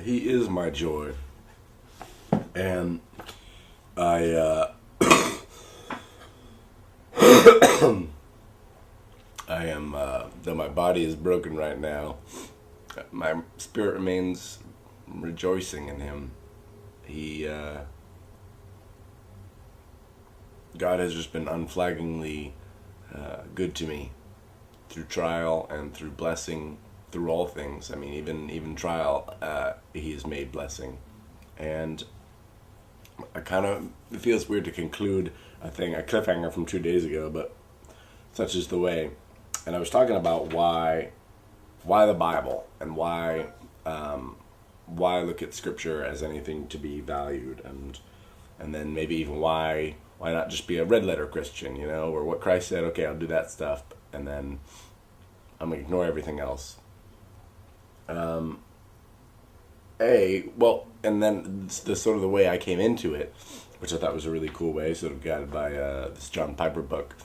He is my joy. And I I am, though my body is broken right now, my spirit remains rejoicing in him. God has just been unflaggingly good to me through trial and through blessing, through all things. I mean, even trial, he has made blessing. And it feels weird to conclude a cliffhanger from 2 days ago, but such is the way. And I was talking about why the Bible, and why look at Scripture as anything to be valued, and then maybe even why not just be a red letter Christian, or what Christ said, okay, I'll do that stuff, and then I'm going to ignore everything else. And then the sort of the way I came into it, which I thought was a really cool way, sort of guided by this John Piper book,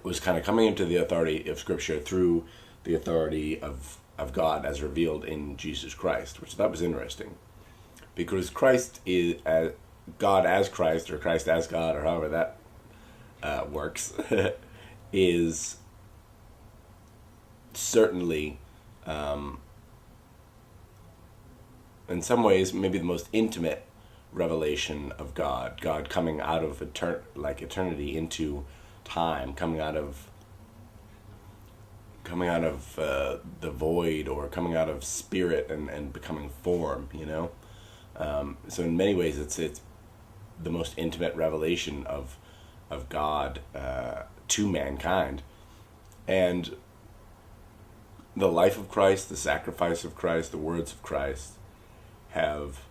was kind of coming into the authority of Scripture through the authority of God as revealed in Jesus Christ, which I thought was interesting. Because Christ is God as Christ, or Christ as God, or however that works, is certainly, in some ways, maybe the most intimate revelation of God. God coming out of eternity into time, coming out of the void, or coming out of spirit and becoming form. So in many ways, it's the most intimate revelation of God to mankind. And the life of Christ, the sacrifice of Christ, the words of Christ have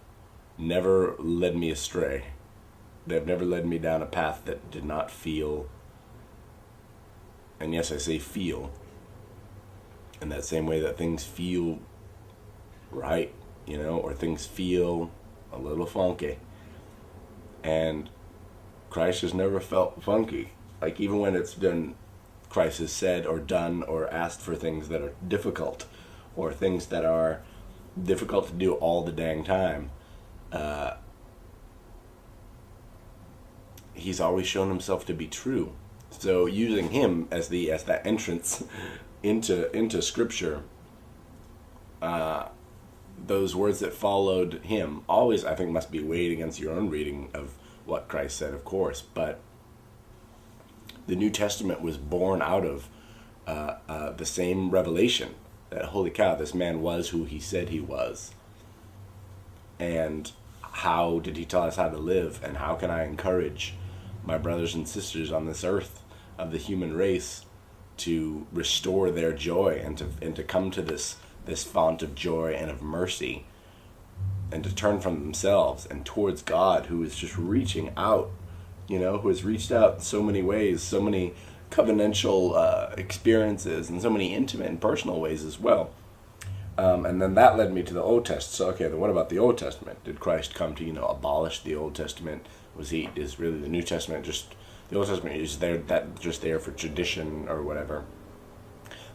never led me astray. They've never led me down a path that did not feel, and yes, I say feel, in that same way that things feel right, or things feel a little funky. And Christ has never felt funky. Like, even when it's done, Christ has said or done or asked for things that are difficult, or things that are difficult to do all the dang time. He's always shown himself to be true. So using him as that entrance into Scripture, those words that followed him always, I think, must be weighed against your own reading of what Christ said, of course. But the New Testament was born out of the same revelation, that, holy cow, this man was who he said he was. And how did he tell us how to live? And how can I encourage my brothers and sisters on this earth of the human race to restore their joy, and to come to this font of joy and of mercy, and to turn from themselves and towards God, who is just reaching out, who has reached out in so many ways, so many covenantal experiences, and so many intimate and personal ways as well. And then that led me to the Old Testament. So, okay, then what about the Old Testament? Did Christ come to, abolish the Old Testament? Is really the New Testament just, the Old Testament is just there for tradition or whatever?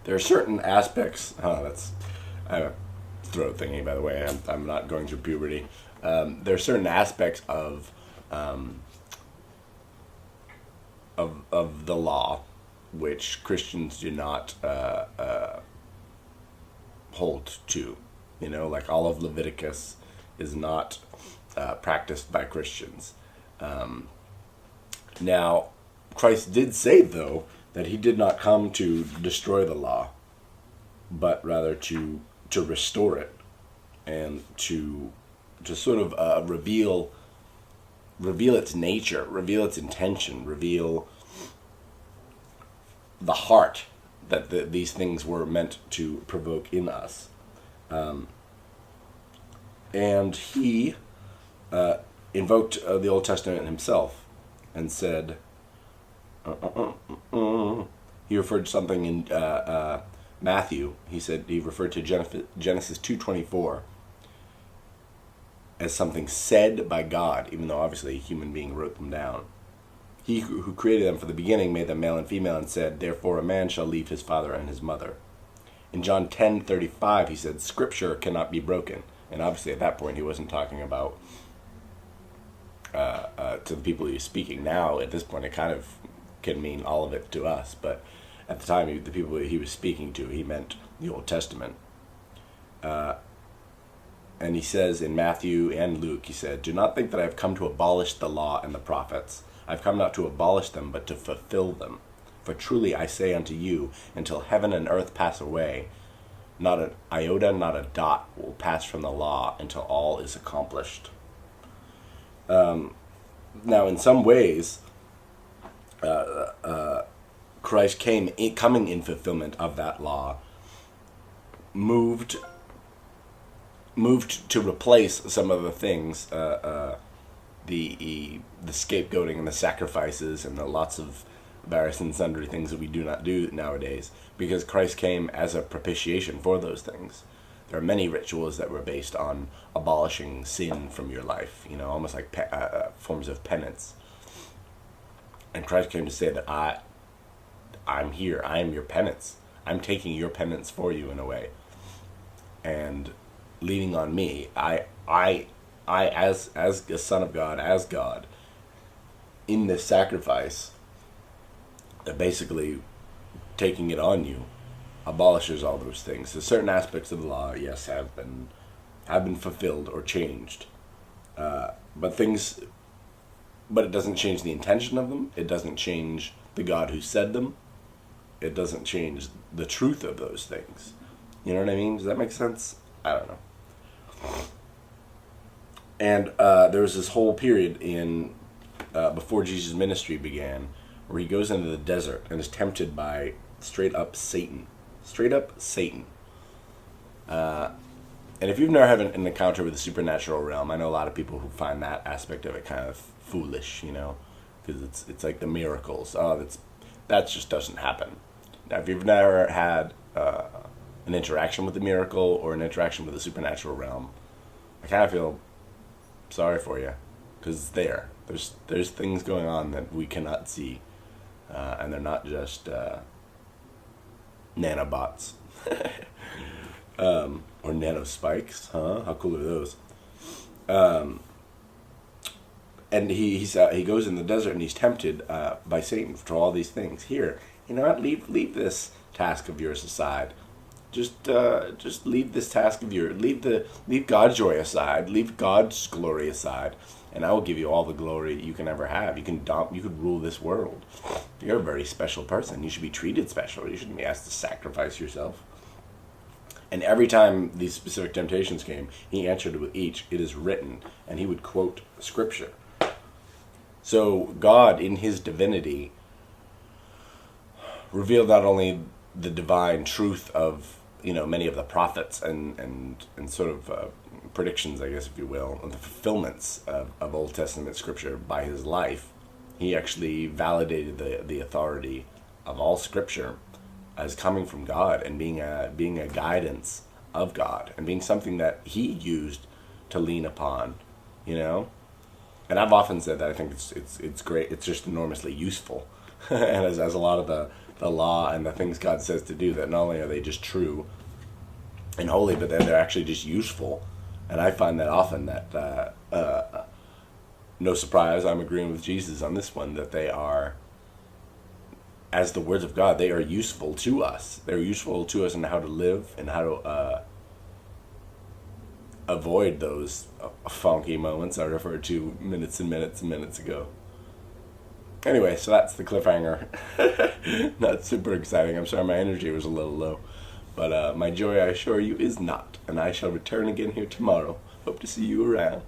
There are certain aspects, I have a throat thingy, by the way, I'm not going through puberty. There are certain aspects of the law which Christians do not hold to. Like all of Leviticus is not practiced by Christians. Now, Christ did say, though, that he did not come to destroy the law, but rather to restore it, and to sort of reveal its nature, reveal its intention, reveal the heart that these things were meant to provoke in us. And he invoked the Old Testament himself and said, he referred to something in Matthew. He referred to Genesis 2:24 as something said by God, even though obviously a human being wrote them down. He who created them from the beginning made them male and female, and said, therefore a man shall leave his father and his mother. In John 10:35 he said, Scripture cannot be broken. And obviously at that point he wasn't talking about to the people he was speaking. Now at this point it kind of can mean all of it to us, but at the time the people he was speaking to, he meant the Old Testament. And he says in Matthew and Luke, he said, "Do not think that I have come to abolish the law and the prophets. I've come not to abolish them, but to fulfill them. For truly I say unto you, until heaven and earth pass away, not an iota, not a dot will pass from the law until all is accomplished." Now, in some ways, Christ coming in fulfillment of that law, moved to replace some of the things, the scapegoating and the sacrifices and the lots of various and sundry things that we do not do nowadays, because Christ came as a propitiation for those things. There are many rituals that were based on abolishing sin from your life, almost like forms of penance. And Christ came to say that I'm here. I am your penance. I'm taking your penance for you in a way, and leaning on me. I as a son of God, as God, in this sacrifice, basically taking it on you, abolishes all those things. So certain aspects of the law, yes, have been fulfilled or changed, but it doesn't change the intention of them. It doesn't change the God who said them. It doesn't change the truth of those things. You know what I mean? Does that make sense? I don't know. And there was this whole period before Jesus' ministry began, where he goes into the desert and is tempted by straight up Satan. And if you've never had an encounter with the supernatural realm, I know a lot of people who find that aspect of it kind of foolish, because it's like the miracles. That just doesn't happen. Now, if you've never had an interaction with the miracle or an interaction with the supernatural realm, I kind of feel sorry for you, because it's there. There's things going on that we cannot see, and they're not just nanobots or nanospikes. How cool are those? And he goes in the desert and he's tempted by Satan for all these things. Here, you know what? Leave this task of yours aside. Just leave this task of yours. Leave God's joy aside. Leave God's glory aside, and I will give you all the glory you can ever have. You could rule this world. You're a very special person. You should be treated special. You shouldn't be asked to sacrifice yourself. And every time these specific temptations came, he answered with each, "It is written," and he would quote scripture. So God, in his divinity, revealed not only the divine truth of many of the prophets and sort of predictions, I guess, if you will, of the fulfillments of Old Testament scripture by his life. He actually validated the authority of all scripture as coming from God and being a guidance of God and being something that he used to lean upon, And I've often said that I think it's great. It's just enormously useful, and as a lot of the law and the things God says to do, that not only are they just true and holy, but they're actually just useful. And I find that often that no surprise, I'm agreeing with Jesus on this one, that they are, as the words of God, they are useful to us. They're useful to us in how to live and how to avoid those funky moments I referred to minutes and minutes and minutes ago. Anyway, so that's the cliffhanger. Not super exciting. I'm sorry my energy was a little low. But my joy, I assure you, is not. And I shall return again here tomorrow. Hope to see you around.